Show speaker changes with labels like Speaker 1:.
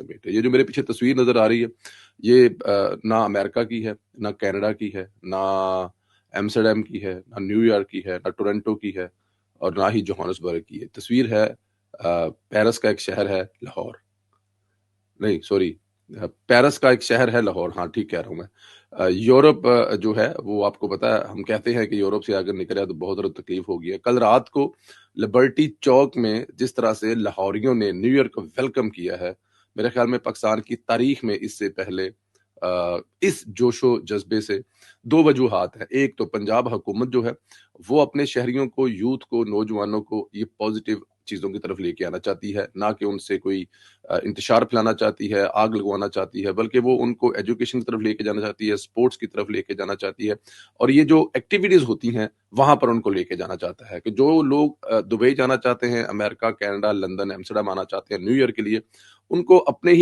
Speaker 1: समेत है। ये जो मेरे पीछे तस्वीर नज़र आ रही है, ये ना अमेरिका की है, ना कनाडा की है, ना एम्स्टर्डम की है, ना न्यूयॉर्क की है, ना टोरंटो की है और ना ही जोहान्सबर्ग की है। तस्वीर है पेरिस का एक शहर है लाहौर। नहीं सॉरी, पेरिस का एक शहर है लाहौर, हाँ, ठीक कह रहा हूँ मैं। यूरोप जो है वो आपको पता है, हम कहते हैं कि यूरोप से अगर निकले तो बहुत ज़्यादा तकलीफ होगी है। कल रात को लिबर्टी चौक में जिस तरह से लाहौरियों ने न्यू ईयर को वेलकम किया है, मेरे ख्याल में पाकिस्तान की तारीख में इससे पहले इस जोशो-जज़्बे से 2 वजूहात हैं। एक तो पंजाब हुकूमत जो है, वो अपने शहरियों को, यूथ को, नौजवानों को ये पॉज़िटिव चीज़ों की तरफ लेके आना चाहती है, ना कि उनसे कोई इंतशार फैलाना चाहती है, आग लगवाना चाहती है, बल्कि वो उनको एजुकेशन की तरफ लेके जाना चाहती है, स्पोर्ट्स की तरफ लेके जाना चाहती है और ये जो एक्टिविटीज़ होती हैं, वहाँ पर उनको लेके जाना चाहता है कि जो लोग दुबई जाना चाहते हैं, अमेरिका, कनाडा, लंदन, एम्स्टर्डम आना चाहते हैं न्यू ईयर के लिए, उनको अपने ही